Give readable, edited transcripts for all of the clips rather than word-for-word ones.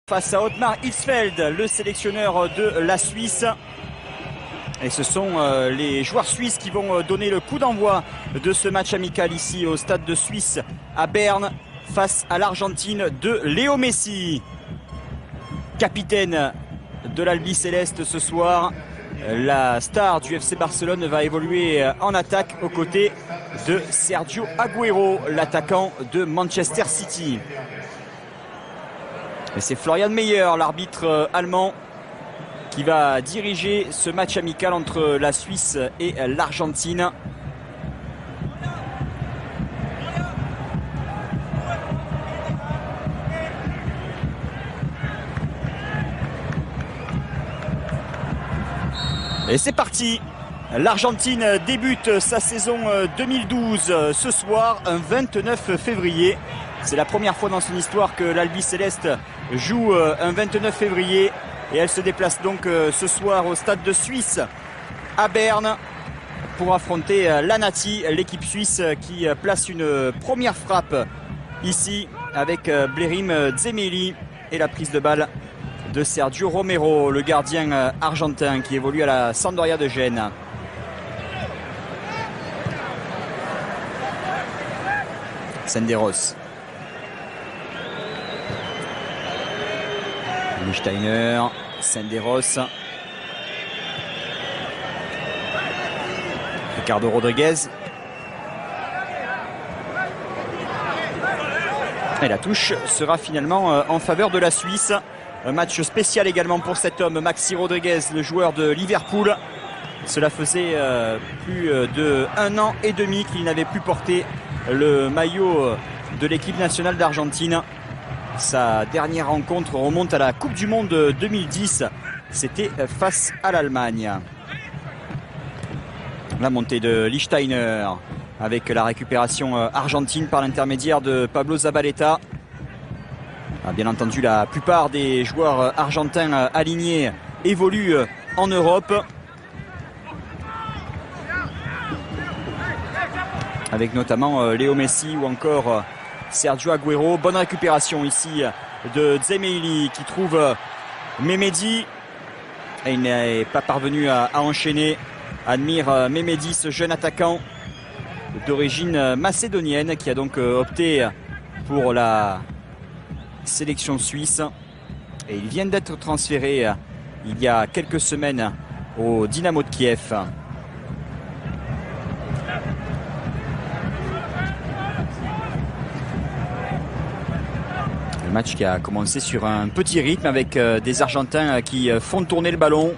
Face à Ottmar Hitzfeld, le sélectionneur de la Suisse. Et ce sont les joueurs suisses qui vont donner le coup d'envoi de ce match amical ici au stade de Suisse à Berne face à l'Argentine de Léo Messi. Capitaine de l'Albi Céleste ce soir, la star du FC Barcelone va évoluer en attaque aux côtés de Sergio Agüero, l'attaquant de Manchester City. Et c'est Florian Meyer, l'arbitre allemand, qui va diriger ce match amical entre la Suisse et l'Argentine. Et c'est parti. L'Argentine débute sa saison 2012 ce soir, un 29 février. C'est la première fois dans son histoire que l'Albi Céleste joue un 29 février. Et elle se déplace donc ce soir au stade de Suisse à Berne pour affronter l'Anati, l'équipe suisse qui place une première frappe ici avec Blerim Dzemeli et la prise de balle de Sergio Romero, le gardien argentin qui évolue à la Sampdoria de Gênes. Senderos. Steiner, Senderos, Ricardo Rodriguez. Et la touche sera finalement en faveur de la Suisse. Un match spécial également pour cet homme, Maxi Rodriguez, le joueur de Liverpool. Cela faisait plus d'1 an et demi qu'il n'avait plus porté le maillot de l'équipe nationale d'Argentine. Sa dernière rencontre remonte à la Coupe du Monde 2010. C'était face à l'Allemagne. La montée de Lichtsteiner avec la récupération argentine par l'intermédiaire de Pablo Zabaleta. Bien entendu, la plupart des joueurs argentins alignés évoluent en Europe. Avec notamment Léo Messi ou encore Sergio Agüero. Bonne récupération ici de Dzemeli qui trouve Mehmedi. Et il n'est pas parvenu à enchaîner. Admire Mehmedi, ce jeune attaquant d'origine macédonienne qui a donc opté pour la sélection suisse. Et il vient d'être transféré il y a quelques semaines au Dynamo de Kiev. Match qui a commencé sur un petit rythme avec des Argentins qui font tourner le ballon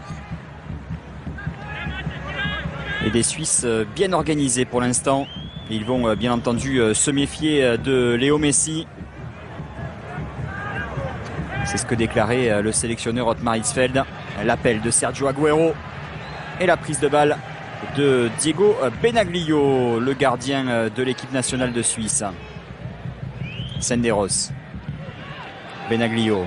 et des Suisses bien organisés pour l'instant. Ils vont bien entendu se méfier de Léo Messi. C'est ce que déclarait le sélectionneur Ottmar Hitzfeld. L'appel de Sergio Agüero et la prise de balle de Diego Benaglio, le gardien de l'équipe nationale de Suisse. Senderos. Benaglio.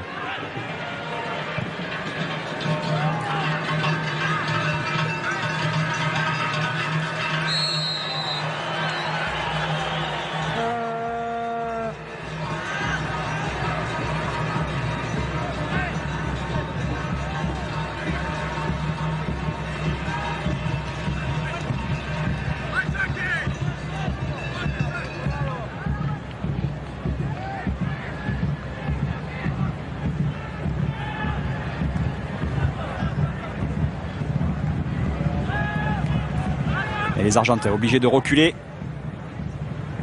Et les Argentins obligés de reculer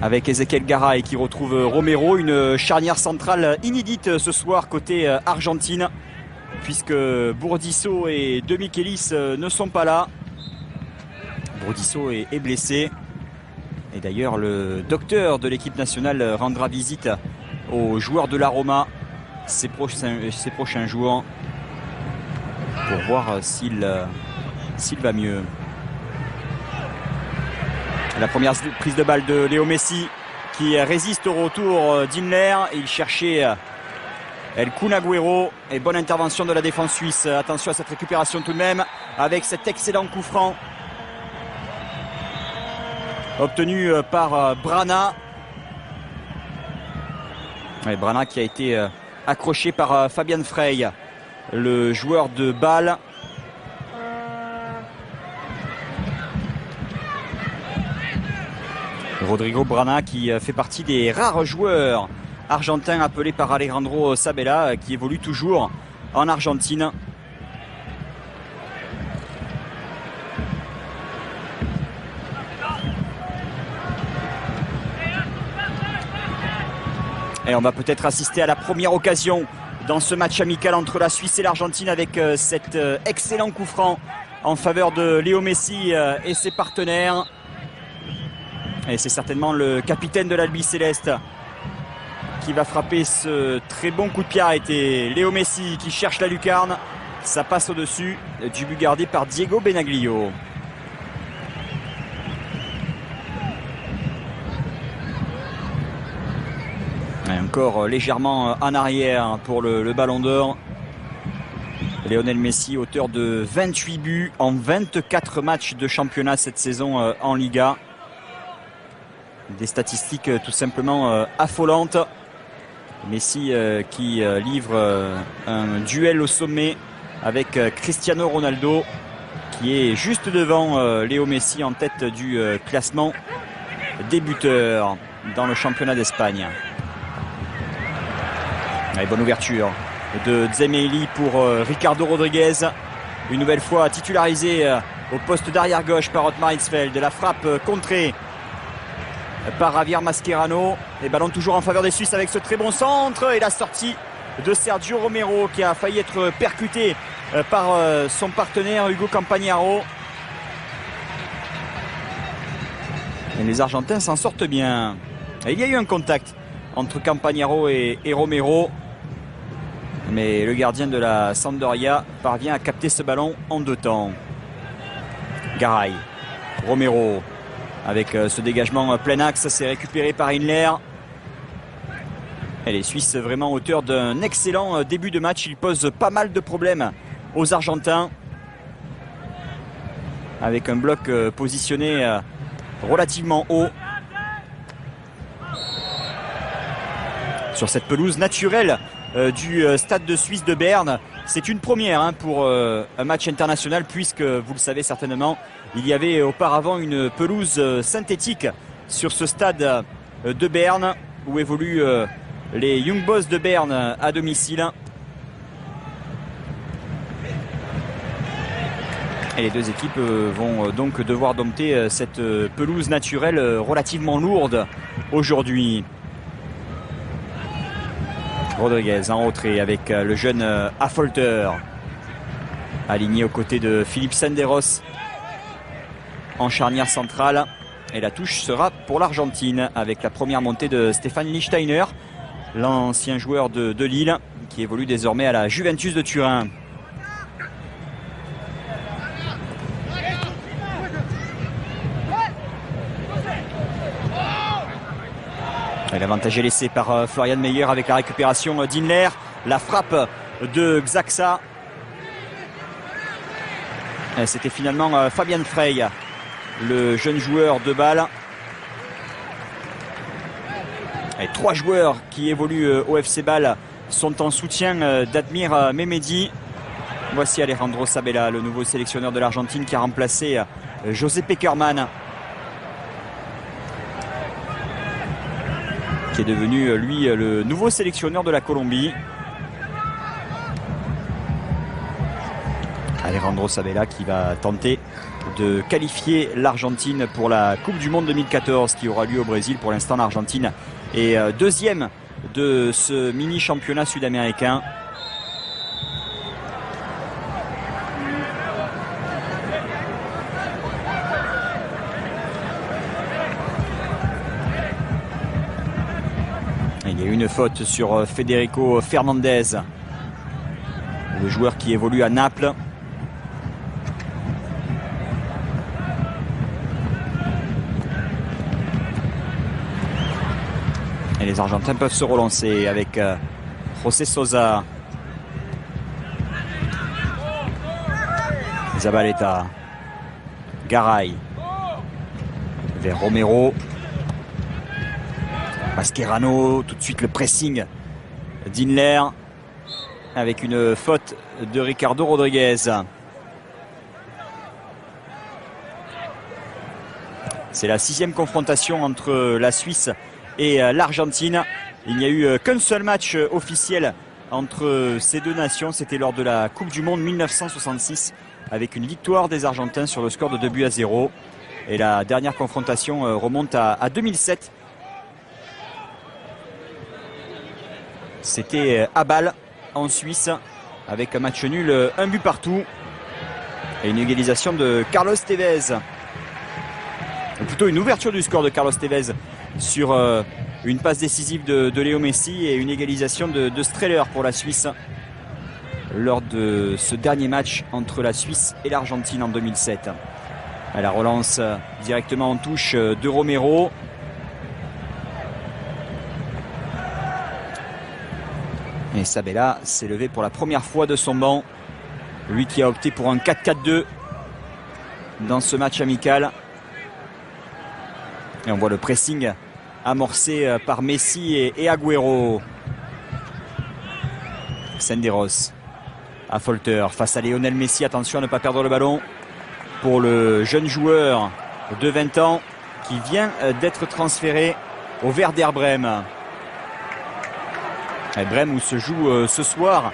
avec Ezequiel Garay qui retrouve Romero. Une charnière centrale inédite ce soir côté Argentine, puisque Bourdisso et De Michelis ne sont pas là. Bourdisso est blessé. Et d'ailleurs le docteur de l'équipe nationale rendra visite aux joueurs de la Roma ces prochains jours pour voir s'il va mieux. La première prise de balle de Léo Messi qui résiste au retour d'Himmler. Il cherchait El Kun Agüero et bonne intervention de la défense suisse. Attention à cette récupération tout de même avec cet excellent coup franc obtenu par Brana. Et Brana qui a été accroché par Fabian Frey, le joueur de Bâle. Rodrigo Brana qui fait partie des rares joueurs argentins appelés par Alejandro Sabella, qui évolue toujours en Argentine. Et on va peut-être assister à la première occasion dans ce match amical entre la Suisse et l'Argentine avec cet excellent coup franc en faveur de Léo Messi et ses partenaires. Et c'est certainement le capitaine de l'Albi Céleste qui va frapper ce très bon coup de pied arrêté. Léo Messi qui cherche la lucarne. Ça passe au-dessus du but gardé par Diego Benaglio. Et encore légèrement en arrière pour le Ballon d'Or. Lionel Messi, auteur de 28 buts en 24 matchs de championnat cette saison en Liga. Des statistiques tout simplement affolantes. Messi qui livre un duel au sommet avec Cristiano Ronaldo, qui est juste devant Léo Messi en tête du classement des buteurs dans le championnat d'Espagne. Allez, bonne ouverture de Dzemaili pour Ricardo Rodriguez. Une nouvelle fois titularisé au poste d'arrière gauche par Otmar Hitzfeld. La frappe contrée par Javier Mascherano. Et ballon toujours en faveur des Suisses avec ce très bon centre. Et la sortie de Sergio Romero qui a failli être percuté par son partenaire Hugo Campagnaro. Et les Argentins s'en sortent bien. Et il y a eu un contact entre Campagnaro et Romero. Mais le gardien de la Sampdoria parvient à capter ce ballon en deux temps. Garay, Romero, avec ce dégagement plein axe, c'est récupéré par Inler. Et les Suisses vraiment auteurs d'un excellent début de match. Ils posent pas mal de problèmes aux Argentins. Avec un bloc positionné relativement haut. Sur cette pelouse naturelle du stade de Suisse de Berne. C'est une première pour un match international, puisque vous le savez certainement, il y avait auparavant une pelouse synthétique sur ce stade de Berne où évoluent les Young Boys de Berne à domicile. Et les deux équipes vont donc devoir dompter cette pelouse naturelle relativement lourde aujourd'hui. Rodriguez en retrait avec le jeune Affolter, aligné aux côtés de Philippe Senderos en charnière centrale. Et la touche sera pour l'Argentine avec la première montée de Stéphane Lichtsteiner, l'ancien joueur de Lille qui évolue désormais à la Juventus de Turin. L'avantage est laissé par Florian Meyer avec la récupération d'Inler. La frappe de Xhaxa. C'était finalement Fabian Frey, le jeune joueur de Bâle. Et trois joueurs qui évoluent au FC Bâle sont en soutien d'Admir Mehmedi. Voici Alejandro Sabella, le nouveau sélectionneur de l'Argentine qui a remplacé José Pekerman, qui est devenu lui le nouveau sélectionneur de la Colombie. Alejandro Sabella qui va tenter de qualifier l'Argentine pour la Coupe du Monde 2014 qui aura lieu au Brésil. Pour l'instant, l'Argentine est deuxième de ce mini championnat sud-américain. Il y a une faute sur Federico Fernandez, le joueur qui évolue à Naples. Et les Argentins peuvent se relancer avec José Sosa, Zabaleta, Garay vers Romero. Mascherano, tout de suite le pressing d'Inler. avec une faute de Ricardo Rodriguez. C'est la 6e confrontation entre la Suisse et l'Argentine. Il n'y a eu qu'un seul match officiel entre ces deux nations. C'était lors de la Coupe du Monde 1966 avec une victoire des Argentins sur le score de 2-0. Et la dernière confrontation remonte à 2007. C'était à Bâle en Suisse avec un match nul, un but partout et une égalisation de Carlos Tevez. Ou plutôt une ouverture du score de Carlos Tevez sur une passe décisive de Léo Messi et une égalisation de Streller pour la Suisse lors de ce dernier match entre la Suisse et l'Argentine en 2007. À la relance directement en touche de Romero. Et Sabella s'est levé pour la première fois de son banc. Lui qui a opté pour un 4-4-2 dans ce match amical. Et on voit le pressing amorcé par Messi et Agüero. Senderos à Folter face à Lionel Messi. Attention à ne pas perdre le ballon pour le jeune joueur de 20 ans qui vient d'être transféré au Werder Brême. Brême où se joue ce soir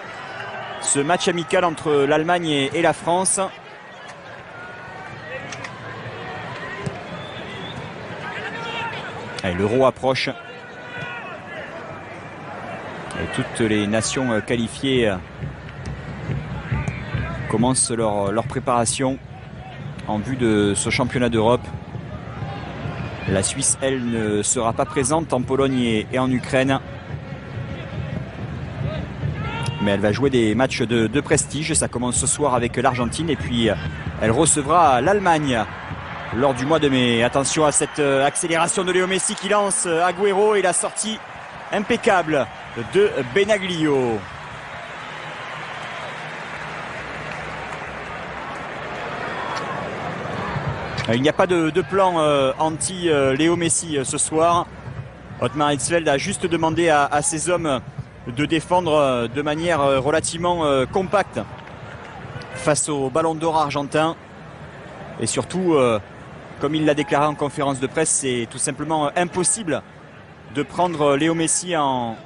ce match amical entre l'Allemagne et la France. L'Euro approche. Et toutes les nations qualifiées commencent leur préparation en vue de ce championnat d'Europe. La Suisse, elle, ne sera pas présente en Pologne et en Ukraine. Mais elle va jouer des matchs de prestige. Ça commence ce soir avec l'Argentine et puis elle recevra l'Allemagne lors du mois de mai. Attention à cette accélération de Léo Messi qui lance Agüero et la sortie impeccable de Benaglio. Il n'y a pas de plan anti-Léo Messi ce soir. Ottmar Hitzfeld a juste demandé à ses hommes de défendre de manière relativement compacte face au Ballon d'Or argentin. Et surtout, comme il l'a déclaré en conférence de presse, c'est tout simplement impossible de prendre Léo Messi en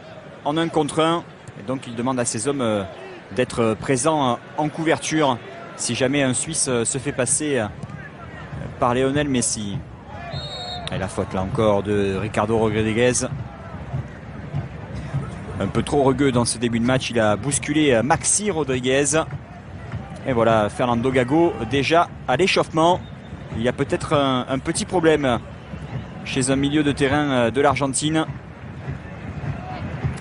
1 contre 1. Et donc il demande à ses hommes d'être présents en couverture si jamais un Suisse se fait passer par Lionel Messi. Et la faute là encore de Ricardo Rodriguez. Un peu trop rugueux dans ce début de match. Il a bousculé Maxi Rodriguez. Et voilà, Fernando Gago déjà à l'échauffement. Il y a peut-être un petit problème chez un milieu de terrain de l'Argentine.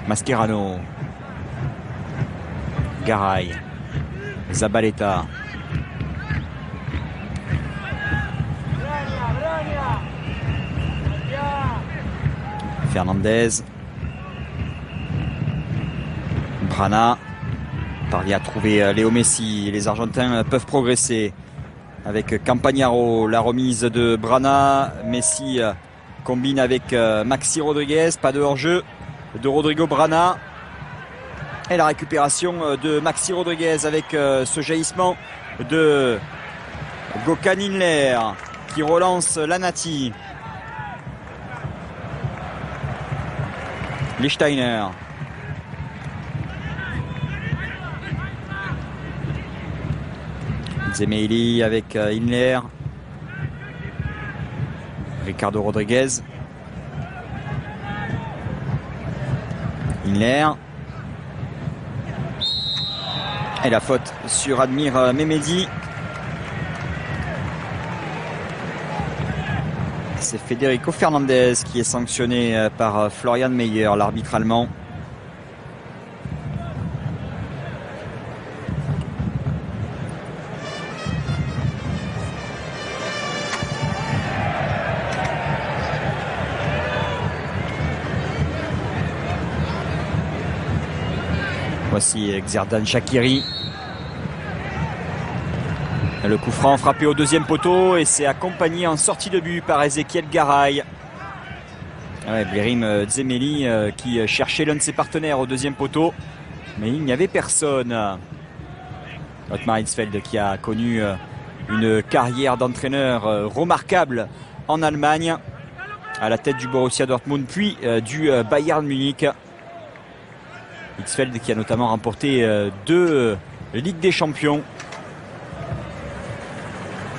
Mascherano. Garay. Zabaleta. Fernandez. Brana parvient à trouver Léo Messi. Les Argentins peuvent progresser avec Campagnaro. La remise de Brana. Messi combine avec Maxi Rodriguez. Pas de hors-jeu de Rodrigo Brana. Et la récupération de Maxi Rodriguez avec ce jaillissement de Gökhan Inler qui relance Lanati. Lichtsteiner. Zemeili avec Inler. Ricardo Rodriguez. Inler. Et la faute sur Admir Mehmedi. C'est Federico Fernandez qui est sanctionné par Florian Meyer, l'arbitre allemand. Voici Xherdan Shaqiri. Le coup franc frappé au 2e poteau et c'est accompagné en sortie de but par Ezequiel Garay. Blerim Zemeli qui cherchait l'un de ses partenaires au 2e poteau. mais il n'y avait personne. Ottmar Hitzfeld qui a connu une carrière d'entraîneur remarquable en Allemagne, à la tête du Borussia Dortmund puis du Bayern Munich. Hitzfeld qui a notamment remporté 2 Ligues des Champions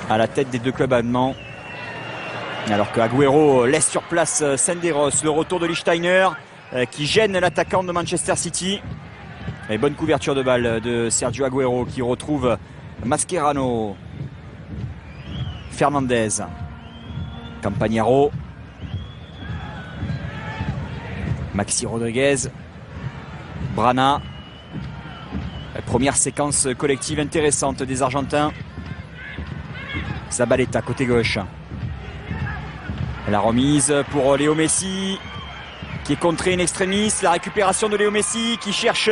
à la tête des 2 clubs allemands. Alors que Agüero laisse sur place Senderos. Le retour de Lichtsteiner qui gêne l'attaquant de Manchester City. Et bonne couverture de balle de Sergio Agüero qui retrouve Mascherano. Fernandez. Campagnaro. Maxi Rodriguez. Brana. Première séquence collective intéressante des Argentins. Zabaleta côté gauche. La remise pour Léo Messi qui est contré in extremis. La récupération de Léo Messi qui cherche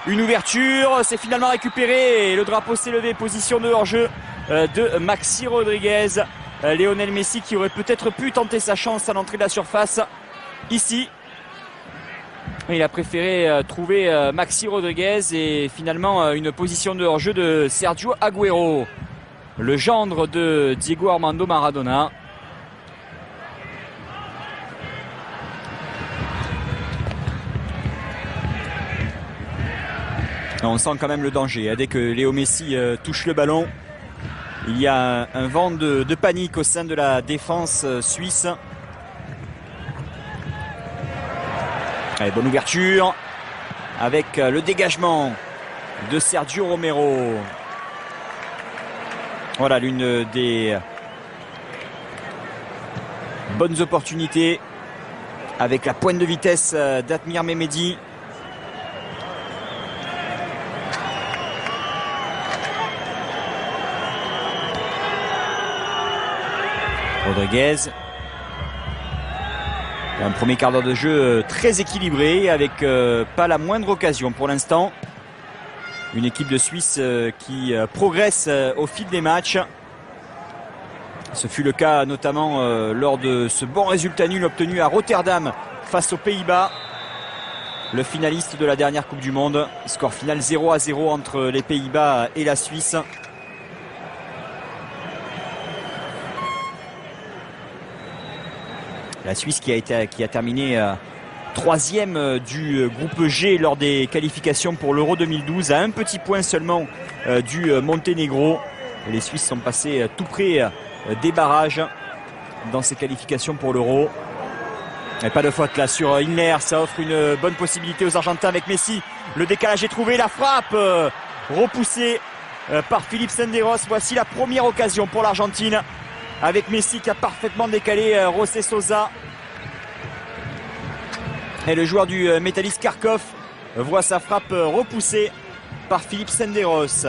une ouverture. C'est finalement récupéré et le drapeau s'est levé. Position de hors-jeu de Maxi Rodriguez. Lionel Messi qui aurait peut-être pu tenter sa chance à l'entrée de la surface ici. Il a préféré trouver Maxi Rodriguez et finalement une position de hors-jeu de Sergio Agüero, le gendre de Diego Armando Maradona. On sent quand même le danger. Dès que Léo Messi touche le ballon, il y a un vent de panique au sein de la défense suisse. Allez, bonne ouverture avec le dégagement de Sergio Romero. Voilà l'une des bonnes opportunités avec la pointe de vitesse d'Atmir Mehmedi. Rodriguez. Un premier quart d'heure de jeu très équilibré avec pas la moindre occasion pour l'instant. Une équipe de Suisse qui progresse au fil des matchs. Ce fut le cas notamment lors de ce bon résultat nul obtenu à Rotterdam face aux Pays-Bas. Le finaliste de la dernière Coupe du Monde. Score final 0-0 entre les Pays-Bas et la Suisse. La Suisse qui a terminé 3e du groupe G lors des qualifications pour l'Euro 2012, à un petit point seulement du Monténégro. Les Suisses sont passés tout près des barrages dans ces qualifications pour l'Euro. Pas de faute là sur Inler, ça offre une bonne possibilité aux Argentins avec Messi. Le décalage est trouvé, la frappe repoussée par Philippe Senderos. Voici la première occasion pour l'Argentine, avec Messi qui a parfaitement décalé José Sosa. Et le joueur du Metalist Kharkov voit sa frappe repoussée par Philippe Senderos.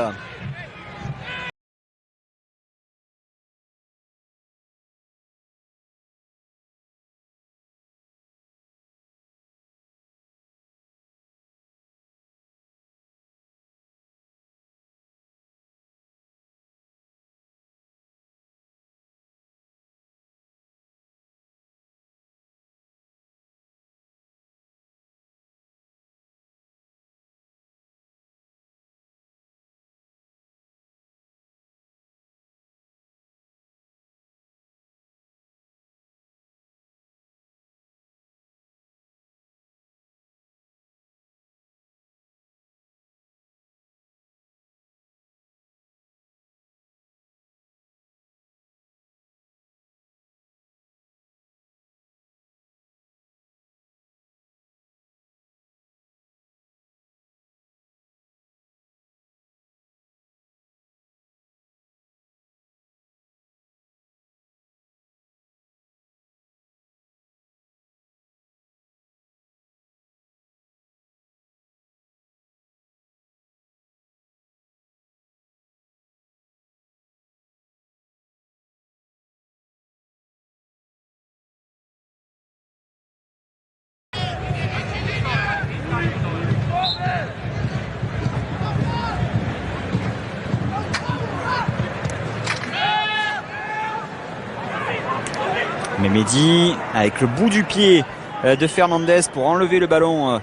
Mehmedi avec le bout du pied de Fernandez pour enlever le ballon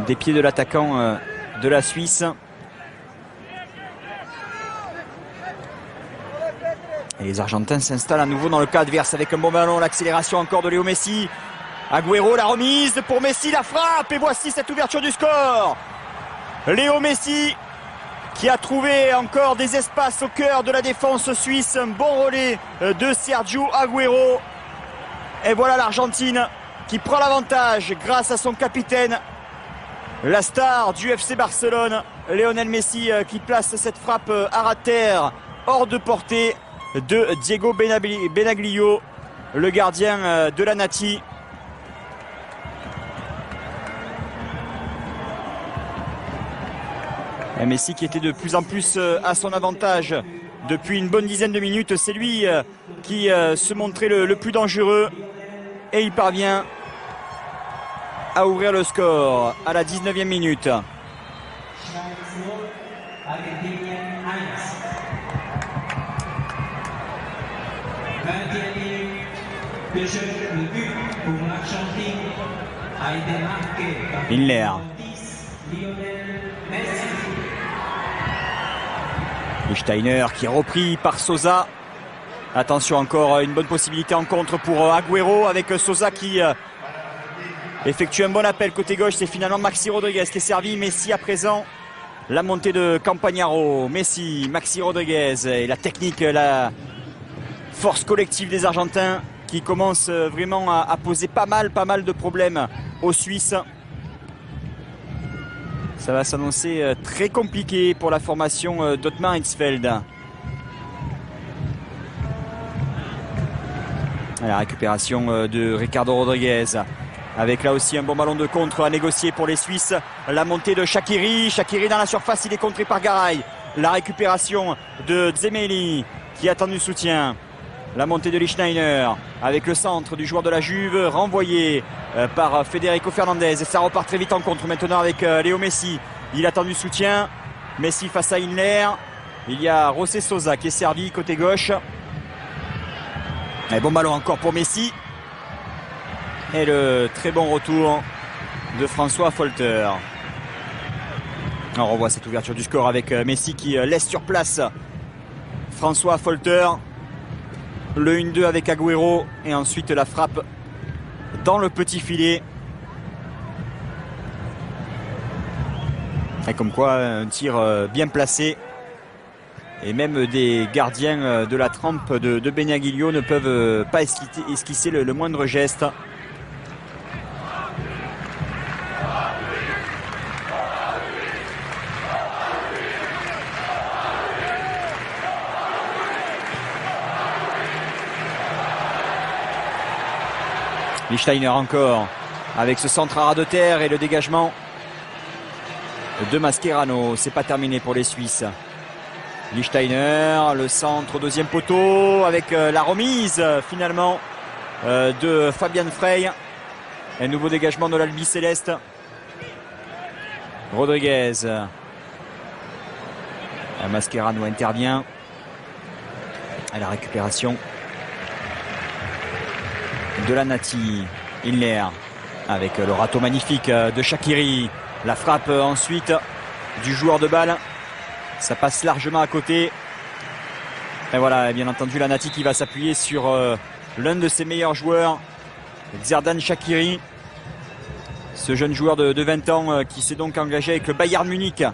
des pieds de l'attaquant de la Suisse. Et les Argentins s'installent à nouveau dans le cas adverse avec un bon ballon, l'accélération encore de Léo Messi. Agüero, la remise pour Messi, la frappe, et voici cette ouverture du score. Léo Messi qui a trouvé encore des espaces au cœur de la défense suisse. Un bon relais de Sergio Agüero. Et voilà l'Argentine qui prend l'avantage grâce à son capitaine, la star du FC Barcelone, Lionel Messi, qui place cette frappe à ras de terre, hors de portée de Diego Benaglio, le gardien de la Nati. Et Messi qui était de plus en plus à son avantage depuis une bonne dizaine de minutes. C'est lui qui se montrait le plus dangereux. Et il parvient à ouvrir le score à la 19e minute. Inler. Steiner qui est repris par Sosa. Attention, encore une bonne possibilité en contre pour Agüero avec Sosa qui effectue un bon appel côté gauche. C'est finalement Maxi Rodriguez qui est servi. Messi à présent. La montée de Campagnaro. Messi, Maxi Rodriguez et la technique, la force collective des Argentins qui commence vraiment à poser pas mal de problèmes aux Suisses. Ça va s'annoncer très compliqué pour la formation d'Ottmar Hitzfeld. La récupération de Ricardo Rodriguez avec là aussi un bon ballon de contre à négocier pour les Suisses. La montée de Shaqiri. Shaqiri dans la surface, il est contré par Garay. La récupération de Zemeli qui attend du soutien. La montée de Lichtsteiner avec le centre du joueur de la Juve renvoyé par Federico Fernandez. Et ça repart très vite en contre maintenant avec Léo Messi. Il attend du soutien. Messi face à Inler. Il y a José Sosa qui est servi côté gauche. Et bon ballon encore pour Messi. Et le très bon retour de François Folter. On revoit cette ouverture du score avec Messi qui laisse sur place François Folter. Le 1-2 avec Agüero et ensuite la frappe dans le petit filet. Et comme quoi un tir bien placé. Et même des gardiens de la trempe de Benaglio ne peuvent pas esquisser le moindre geste. Lichtsteiner encore avec ce centre à ras de terre et le dégagement de Mascherano. C'est pas terminé pour les Suisses. Lichtsteiner, le centre, deuxième poteau avec la remise finalement de Fabian Frey. Un nouveau dégagement de l'Albi Céleste. Rodriguez. Mascherano intervient à la récupération de la Nati. Inler avec le râteau magnifique de Shaqiri. La frappe ensuite du joueur de balle. Ça passe largement à côté. Et voilà, bien entendu, la Nati qui va s'appuyer sur l'un de ses meilleurs joueurs, Xherdan Shaqiri. Ce jeune joueur de 20 ans qui s'est donc engagé avec le Bayern Munich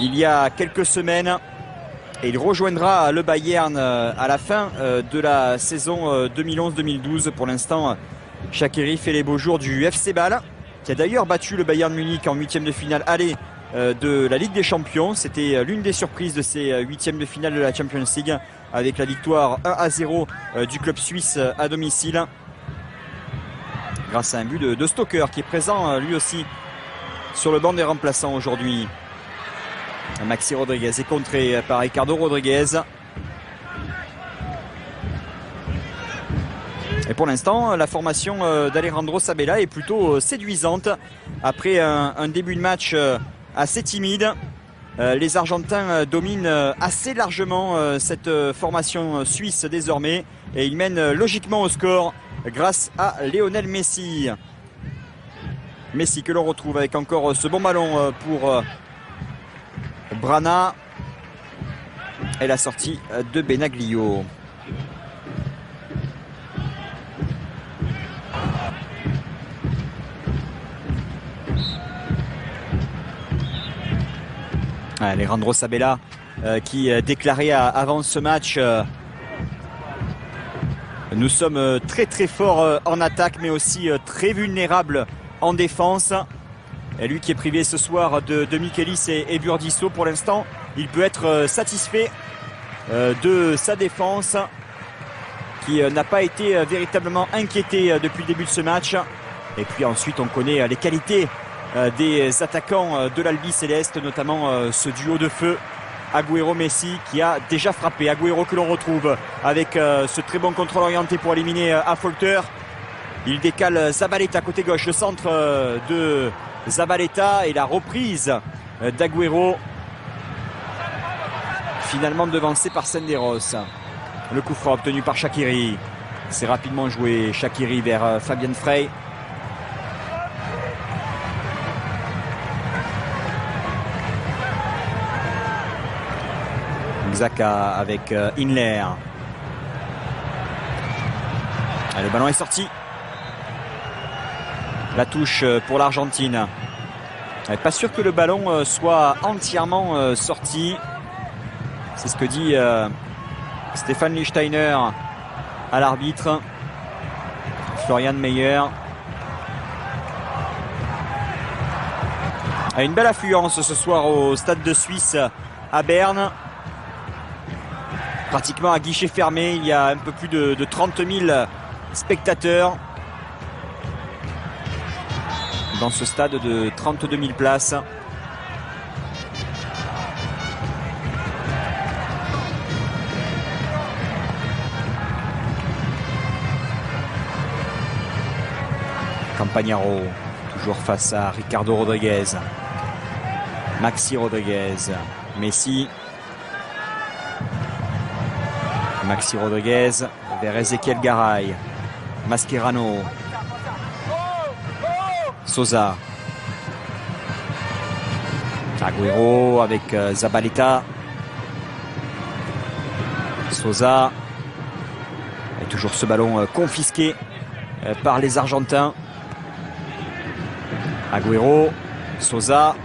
il y a quelques semaines. Et il rejoindra le Bayern à la fin de la saison 2011-2012. Pour l'instant, Shaqiri fait les beaux jours du FC Bâle, qui a d'ailleurs battu le Bayern Munich en huitième de finale aller de la Ligue des Champions. C'était l'une des surprises de ces huitièmes de finale de la Champions League, avec la victoire 1-0 du club suisse à domicile, grâce à un but de Stoker qui est présent lui aussi sur le banc des remplaçants aujourd'hui. Maxi Rodriguez est contré par Ricardo Rodriguez. Et pour l'instant, la formation d'Alejandro Sabella est plutôt séduisante. Après un début de match assez timide, les Argentins dominent assez largement cette formation suisse désormais. Et ils mènent logiquement au score grâce à Lionel Messi. Messi que l'on retrouve avec encore ce bon ballon pour Brana. Et la sortie de Benaglio. Alejandro Sabella qui déclarait avant ce match nous sommes très très forts en attaque mais aussi très vulnérables en défense. Et lui qui est privé ce soir de Michelis et Burdisso, pour l'instant il peut être satisfait de sa défense qui n'a pas été véritablement inquiétée depuis le début de ce match. Et puis ensuite on connaît les qualités des attaquants de l'Albi Céleste, notamment ce duo de feu Agüero-Messi qui a déjà frappé. Agüero que l'on retrouve avec ce très bon contrôle orienté pour éliminer Affolter. Il décale Zabaleta côté gauche, le centre de Zabaleta et la reprise d'Agüero, finalement devancé par Senderos. Le coup franc obtenu par Shaqiri, c'est rapidement joué. Shaqiri vers Fabien Frey. Xhaka avec Inler. Le ballon est sorti. La touche pour l'Argentine. Pas sûr que le ballon soit entièrement sorti. C'est ce que dit Stéphane Lichtsteiner à l'arbitre. Florian Meyer. Une belle affluence ce soir au Stade de Suisse à Berne. Pratiquement à guichet fermé, il y a un peu plus de 30 000 spectateurs dans ce stade de 32 000 places. Campagnaro, toujours face à Ricardo Rodriguez. Maxi Rodriguez. Messi. Maxi Rodriguez vers Ezequiel Garay. Mascherano. Sosa. Agüero avec Zabaleta. Sosa. Et toujours ce ballon confisqué par les Argentins. Agüero. Sosa.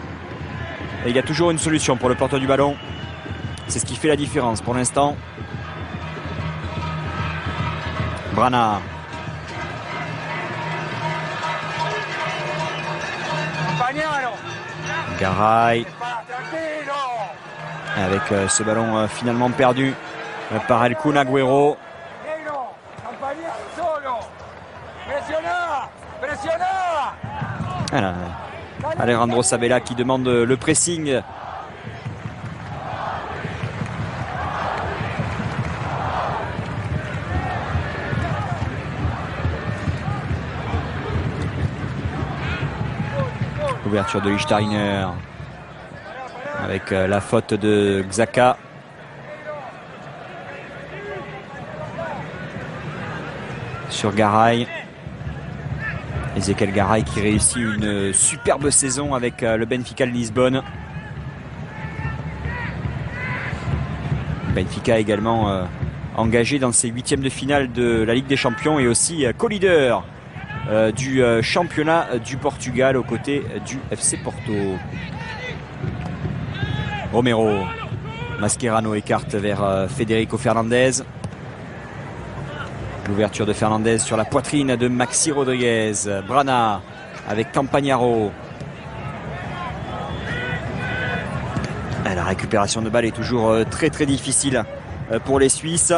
Et il y a toujours une solution pour le porteur du ballon. C'est ce qui fait la différence pour l'instant. Brana. Garay. Avec ce ballon finalement perdu par El Kun Agüero. Voilà. Alejandro Sabella qui demande le pressing. Ouverture de Lichtsteiner avec la faute de Xhaka. Sur Garay. Ezequiel Garay qui réussit une superbe saison avec le Benfica de Lisbonne. Benfica également engagé dans ses huitièmes de finale de la Ligue des Champions et aussi co-leader du championnat du Portugal aux côtés du FC Porto. Romero. Mascherano écarte vers Federico Fernandez. L'ouverture de Fernandez sur la poitrine de Maxi Rodriguez. Brana avec Campagnaro. La récupération de balle est toujours très très difficile pour les Suisses.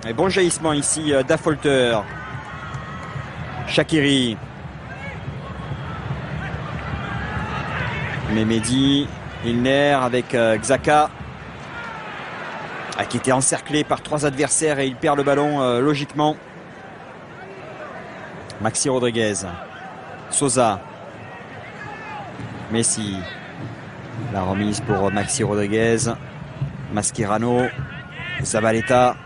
Et bon jaillissement ici d'Affolter. Shaqiri. Mehmedi. Ilner avec Xhaka. Qui était encerclé par trois adversaires et il perd le ballon logiquement. Maxi Rodriguez. Sosa. Messi. La remise pour Maxi Rodriguez. Mascherano. Zabaleta.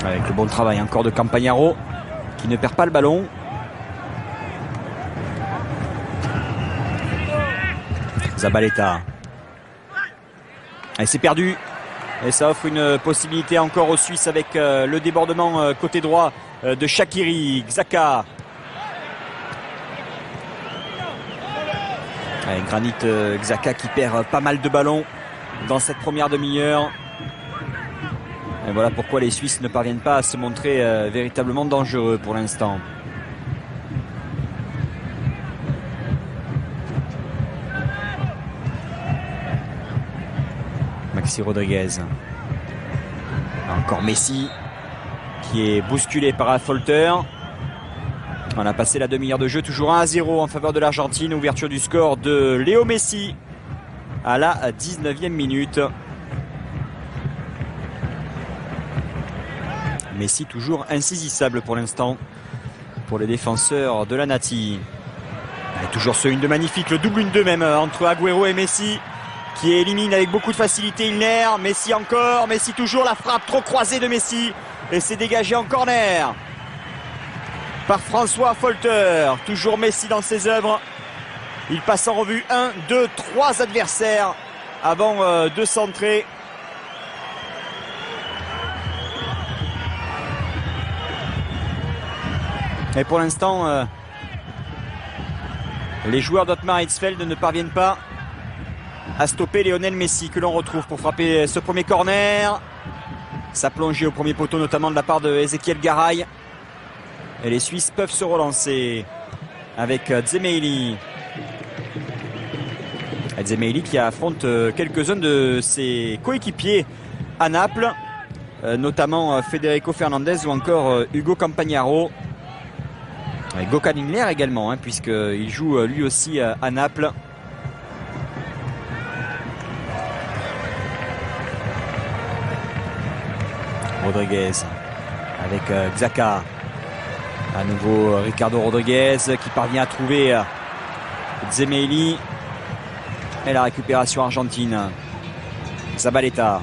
Avec le bon travail encore de Campagnaro qui ne perd pas le ballon. Zabaleta. Et c'est perdu. Et ça offre une possibilité encore aux Suisses avec le débordement côté droit de Shaqiri. Xhaka. Granit Xhaka qui perd pas mal de ballons dans cette première demi-heure. Et voilà pourquoi les Suisses ne parviennent pas à se montrer véritablement dangereux pour l'instant. Maxi Rodriguez. Encore Messi qui est bousculé par Affolter. On a passé la demi-heure de jeu, toujours 1-0 en faveur de l'Argentine. Ouverture du score de Léo Messi à la 19e minute. Messi toujours insaisissable pour l'instant pour les défenseurs de la Nati. Et toujours ce 1-2 magnifique, le double 1-2 même entre Agüero et Messi qui élimine avec beaucoup de facilité Ilner. Messi encore, Messi toujours, la frappe trop croisée de Messi et c'est dégagé en corner par François Affolter. Toujours Messi dans ses œuvres. Il passe en revue 1, 2, 3 adversaires avant de centrer. Et pour l'instant, les joueurs d'Ottmar Hitzfeld ne parviennent pas à stopper Lionel Messi que l'on retrouve pour frapper ce premier corner. Ça plongeait au premier poteau notamment de la part de Ezequiel Garay. Et les Suisses peuvent se relancer avec Dzemaili. Dzemaili qui affronte quelques-uns de ses coéquipiers à Naples, notamment Federico Fernandez ou encore Hugo Campagnaro. Gökhan Inler également, puisqu'il joue lui aussi à Naples. Rodriguez avec Xhaka. À nouveau Ricardo Rodriguez qui parvient à trouver Dzemaili. Et la récupération argentine. Zabaleta.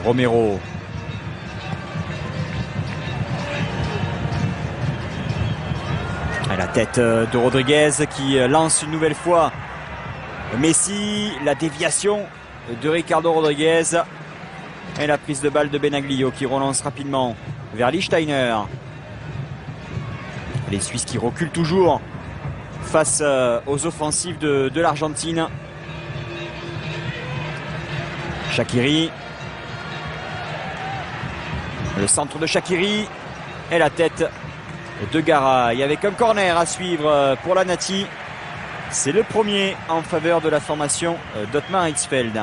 Romero. Et la tête de Rodriguez qui lance une nouvelle fois Messi. La déviation de Ricardo Rodriguez. Et la prise de balle de Benaglio qui relance rapidement vers Lichtsteiner. Les Suisses qui reculent toujours face aux offensives de l'Argentine. Shaqiri. Le centre de Shaqiri. Et la tête de Garay. Avec un corner à suivre pour la Nati. C'est le premier en faveur de la formation d'Ottmar Hitzfeld.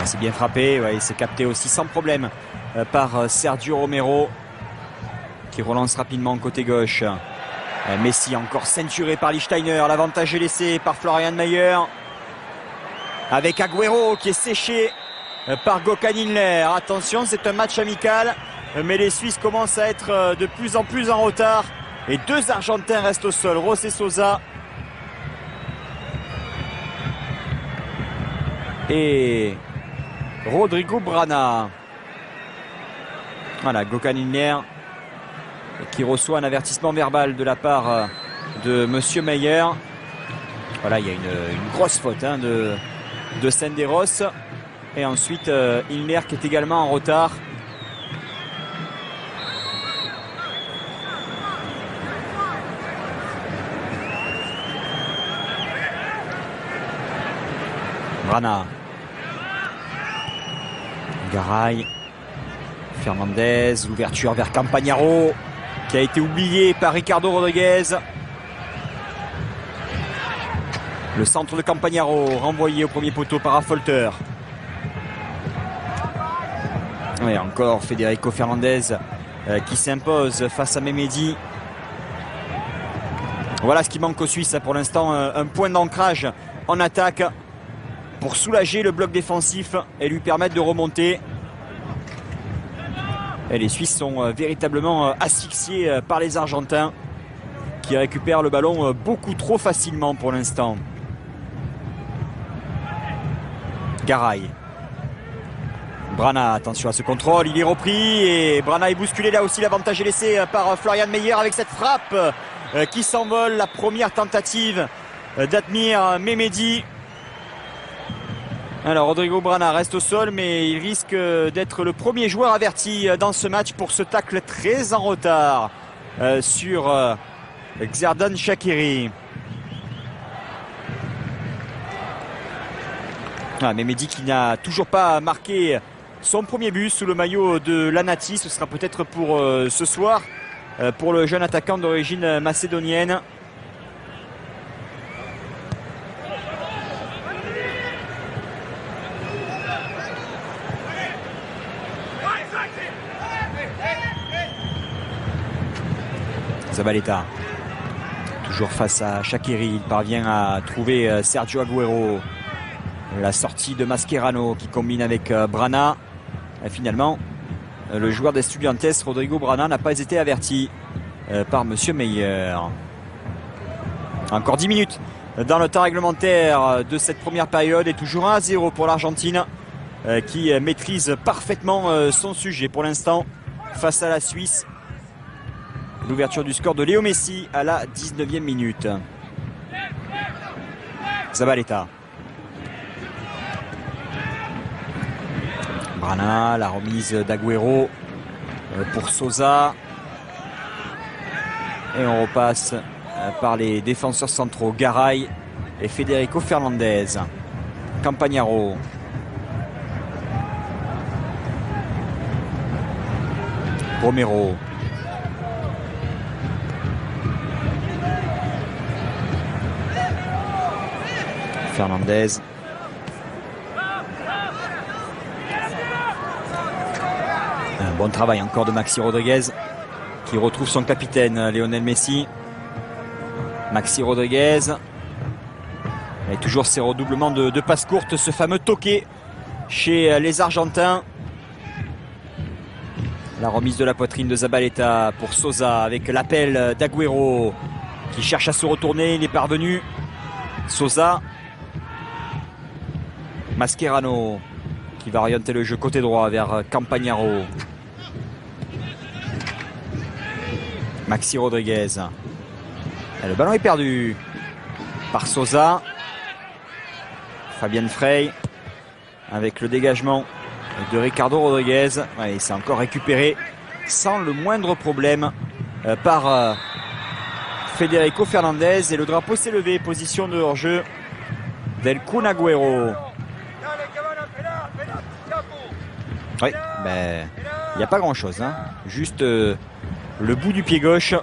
C'est bien frappé, il s'est capté aussi sans problème par Sergio Romero qui relance rapidement côté gauche. Messi encore ceinturé par Lichtsteiner, l'avantage est laissé par Florian Mayer avec Agüero qui est séché par Gökhan Inler. Attention, c'est un match amical, mais les Suisses commencent à être de plus en plus en retard et deux Argentins restent au sol, José Sosa et Rodrigo Brana. Voilà, Gökhan Inler qui reçoit un avertissement verbal de la part de Monsieur Meyer. Voilà, il y a une grosse faute de Senderos. Et ensuite, Inler qui est également en retard. Brana. Garay. Fernandez. L'ouverture vers Campagnaro qui a été oublié par Ricardo Rodriguez. Le centre de Campagnaro renvoyé au premier poteau par Affolter. Et encore Federico Fernandez qui s'impose face à Mehmedi. Voilà ce qui manque aux Suisses pour l'instant, un point d'ancrage en attaque pour soulager le bloc défensif et lui permettre de remonter. Et les Suisses sont véritablement asphyxiés par les Argentins qui récupèrent le ballon beaucoup trop facilement pour l'instant. Garay. Brana, attention à ce contrôle, il est repris et Brana est bousculé. Là aussi l'avantage est laissé par Florian Meyer avec cette frappe qui s'envole. La première tentative d'Admir Mehmedi. Alors Rodrigo Brana reste au sol, mais il risque d'être le premier joueur averti dans ce match pour ce tacle très en retard sur Xherdan Shaqiri. Mehmedi qui n'a toujours pas marqué son premier but sous le maillot de l'Anati. Ce sera peut-être pour ce soir pour le jeune attaquant d'origine macédonienne. Zabaleta toujours face à Shaqiri, il parvient à trouver Sergio Agüero. La sortie de Mascherano qui combine avec Brana. Et finalement, le joueur d'Estudiantes, Rodrigo Brana, n'a pas été averti par Monsieur Meyer. Encore 10 minutes dans le temps réglementaire de cette première période et toujours 1-0 pour l'Argentine qui maîtrise parfaitement son sujet pour l'instant face à la Suisse. L'ouverture du score de Léo Messi à la 19e minute. Zabaleta. Brana, la remise d'Agüero pour Sosa. Et on repasse par les défenseurs centraux Garay et Federico Fernandez. Campagnaro. Romero. Fernandez. Un bon travail encore de Maxi Rodriguez qui retrouve son capitaine Lionel Messi. Maxi Rodriguez. Et toujours ces redoublements de passes courtes, ce fameux toqué chez les Argentins. La remise de la poitrine de Zabaleta pour Sosa avec l'appel d'Agüero qui cherche à se retourner, il est parvenu. Sosa. Mascherano qui va orienter le jeu côté droit vers Campagnaro. Maxi Rodriguez. Et le ballon est perdu par Sosa. Fabien Frey avec le dégagement de Ricardo Rodriguez. Ouais, il s'est encore récupéré sans le moindre problème par Federico Fernandez. Et le drapeau s'est levé. Position de hors-jeu d'El Kun Agüero. Oui, mais il n'y a pas grand chose, hein. Juste le bout du pied gauche.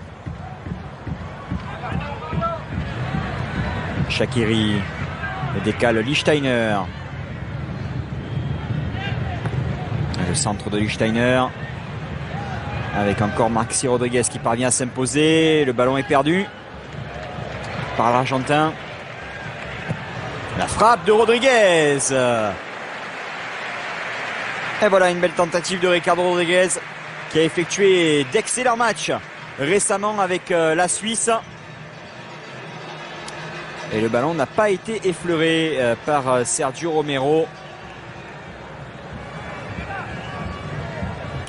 Shaqiri décale Lichtsteiner. Le centre de Lichtsteiner avec encore Maxi Rodriguez qui parvient à s'imposer. Le ballon est perdu par l'Argentin. La frappe de Rodriguez. Et voilà une belle tentative de Ricardo Rodriguez qui a effectué d'excellents matchs récemment avec la Suisse. Et le ballon n'a pas été effleuré par Sergio Romero.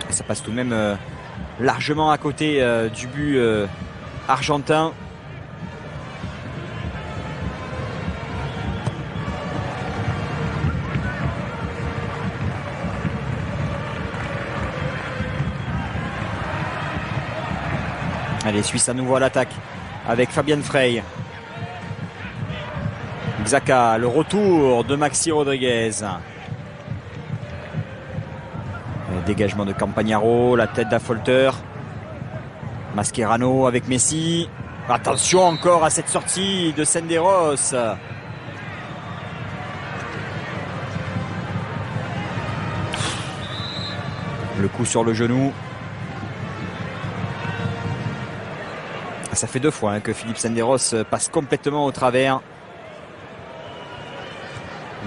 Ça passe tout de même largement à côté du but argentin. Les Suisses à nouveau à l'attaque avec Fabien Frey. Xhaka, le retour de Maxi Rodriguez. Le dégagement de Campagnaro, la tête d'Affolter. Mascherano avec Messi. Attention encore à cette sortie de Senderos. Le coup sur le genou. Ça fait 2 fois que Philippe Senderos passe complètement au travers.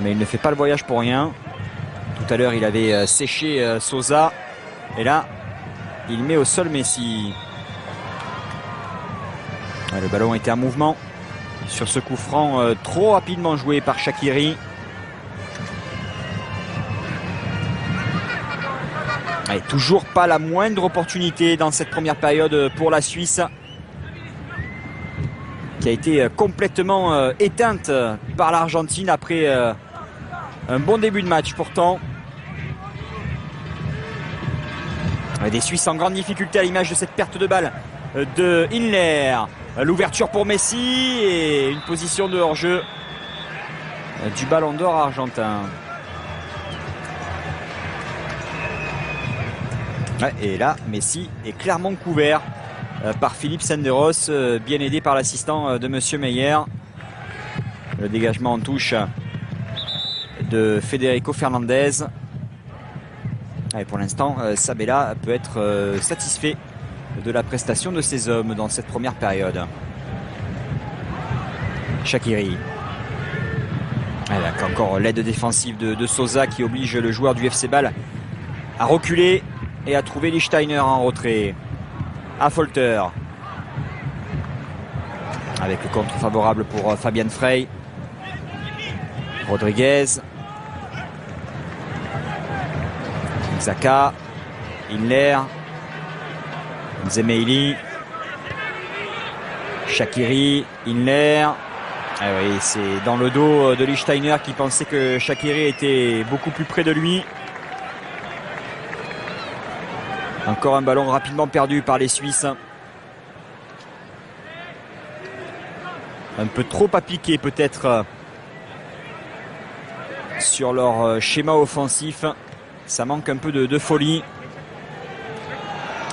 Mais il ne fait pas le voyage pour rien. Tout à l'heure, il avait séché Sosa. Et là, Il met au sol Messi. Le ballon était en mouvement sur ce coup franc trop rapidement joué par Shaqiri. Et toujours pas la moindre opportunité dans cette première période pour la Suisse, qui a été complètement éteinte par l'Argentine après un bon début de match pourtant. Des Suisses en grande difficulté à l'image de cette perte de balle de Inler. L'ouverture pour Messi et une position de hors-jeu du ballon d'or argentin. Et là, Messi est clairement couvert par Philippe Senderos, bien aidé par l'assistant de Monsieur Meyer. Le dégagement en touche de Federico Fernandez. Et pour l'instant, Sabella peut être satisfait de la prestation de ses hommes dans cette première période. Shaqiri. Avec encore l'aide défensive de Sosa qui oblige le joueur du FC Bâle à reculer et à trouver Lichtsteiner en retrait. Affolter. Avec le contre favorable pour Fabian Frey. Rodriguez. Xhaka. Inler. Zemeili. Shaqiri. Inler. Ah oui, c'est dans le dos de Lichtsteiner qui pensait que Shaqiri était beaucoup plus près de lui. Encore un ballon rapidement perdu par les Suisses. Un peu trop appliqué peut-être sur leur schéma offensif. Ça manque un peu de folie.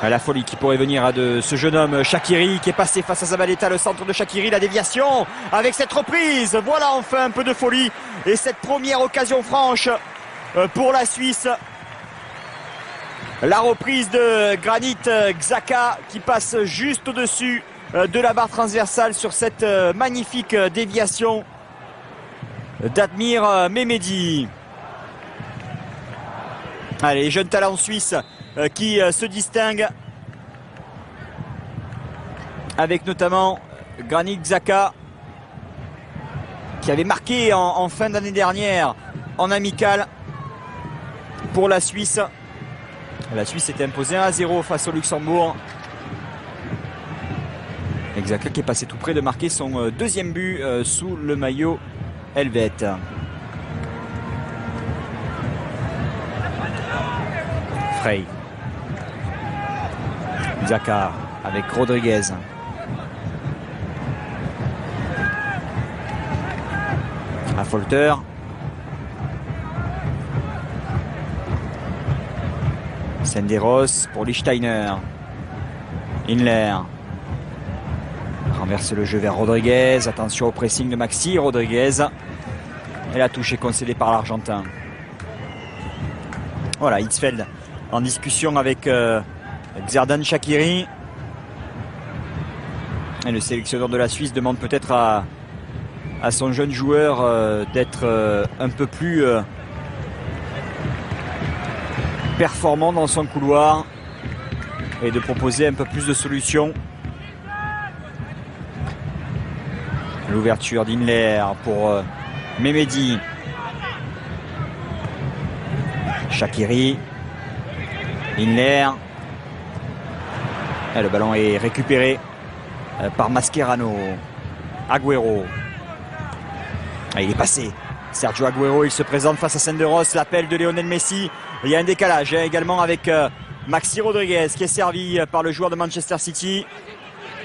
La folie qui pourrait venir de ce jeune homme Shaqiri qui est passé face à Zabaleta, le centre de Shaqiri, la déviation avec cette reprise. Voilà enfin un peu de folie et cette première occasion franche pour la Suisse. La reprise de Granit Xhaka qui passe juste au-dessus de la barre transversale sur cette magnifique déviation d'Admir Mehmedi. Allez, les jeunes talents suisses qui se distinguent avec notamment Granit Xhaka qui avait marqué en fin d'année dernière en amical pour la Suisse. La Suisse était imposée 1-0 face au Luxembourg. Xhaka qui est passé tout près de marquer son deuxième but sous le maillot helvète. Frey. Xhaka avec Rodriguez. Affolter. Senderos pour Lichtsteiner. Inler. Renverse le jeu vers Rodriguez. Attention au pressing de Maxi Rodriguez. Et la touche est concédée par l'Argentin. Voilà, Hitzfeld en discussion avec Xherdan Shaqiri. Et le sélectionneur de la Suisse demande peut-être à son jeune joueur d'être un peu plus performant dans son couloir et de proposer un peu plus de solutions. L'ouverture d'Inler pour Mehmedi. Shaqiri. Inler. Et le ballon est récupéré par Mascherano. Agüero. Et il est passé. Sergio Agüero, il se présente face à Senderos. L'appel de Lionel Messi. Il y a un décalage également avec Maxi Rodriguez qui est servi par le joueur de Manchester City.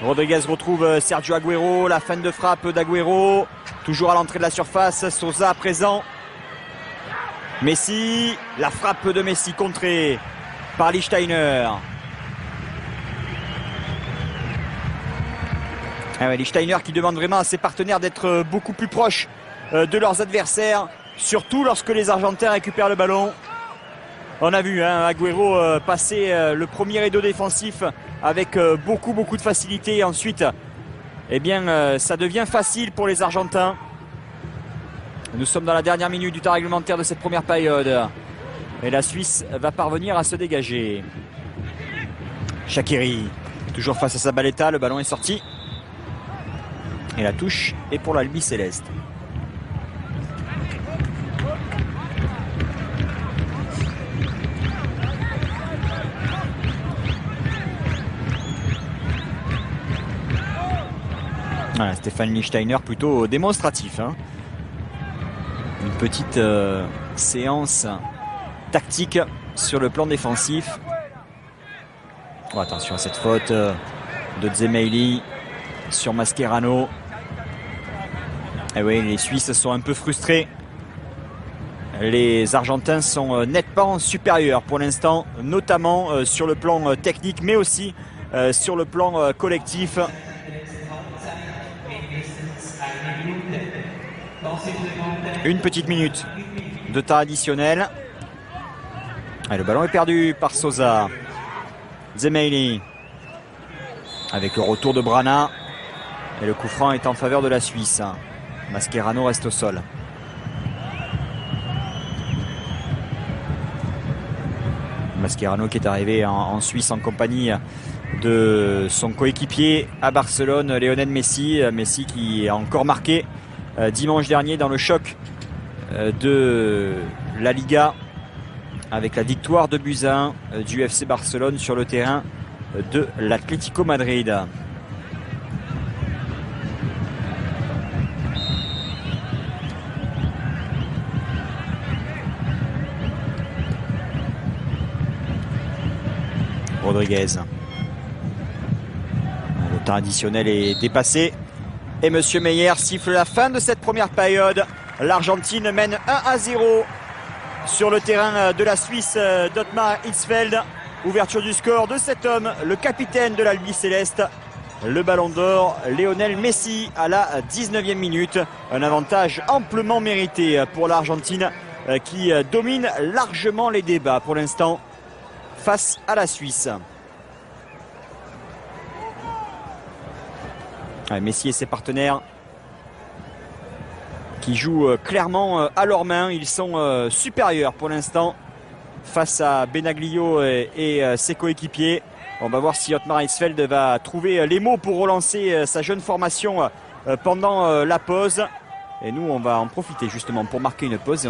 Rodriguez retrouve Sergio Agüero. La fin de frappe d'Agüero. Toujours à l'entrée de la surface. Sosa présent. Messi. La frappe de Messi contrée par Lichtsteiner. Ah ouais, Lichtsteiner qui demande vraiment à ses partenaires d'être beaucoup plus proches de leurs adversaires, surtout lorsque les Argentins récupèrent le ballon. On a vu Agüero passer le premier rideau défensif avec beaucoup de facilité. Et ensuite, eh bien, ça devient facile pour les Argentins. Nous sommes dans la dernière minute du temps réglementaire de cette première période. Et la Suisse va parvenir à se dégager. Shaqiri, toujours face à Zabaleta, le ballon est sorti. Et la touche est pour l'Albi Céleste. Voilà, Stéphane Lichtsteiner plutôt démonstratif. Hein. Une petite séance tactique sur le plan défensif. Oh, attention à cette faute de Dzemaili sur Mascherano. Et oui, les Suisses sont un peu frustrés. Les Argentins sont nettement supérieurs pour l'instant, notamment sur le plan technique, mais aussi sur le plan collectif. Une petite minute de temps additionnel. Et le ballon est perdu par Sosa. Dzemaili avec le retour de Brana. Et le coup franc est en faveur de la Suisse. Mascherano reste au sol. Mascherano qui est arrivé en Suisse en compagnie de son coéquipier à Barcelone, Lionel Messi. Messi qui a encore marqué dimanche dernier dans le choc de la Liga avec la victoire de buts à 1 du FC Barcelone sur le terrain de l'Atlético Madrid. Rodriguez. Le temps additionnel est dépassé. Et Monsieur Meyer siffle la fin de cette première période. L'Argentine mène 1-0 sur le terrain de la Suisse d'Ottmar Hitzfeld. Ouverture du score de cet homme, le capitaine de l'Albi Céleste. Le ballon d'or, Lionel Messi à la 19e minute. Un avantage amplement mérité pour l'Argentine qui domine largement les débats pour l'instant face à la Suisse. Messi et ses partenaires qui jouent clairement à leurs mains. Ils sont supérieurs pour l'instant face à Benaglio et ses coéquipiers. On va voir si Ottmar Hitzfeld va trouver les mots pour relancer sa jeune formation pendant la pause. Et nous, on va en profiter justement pour marquer une pause. Et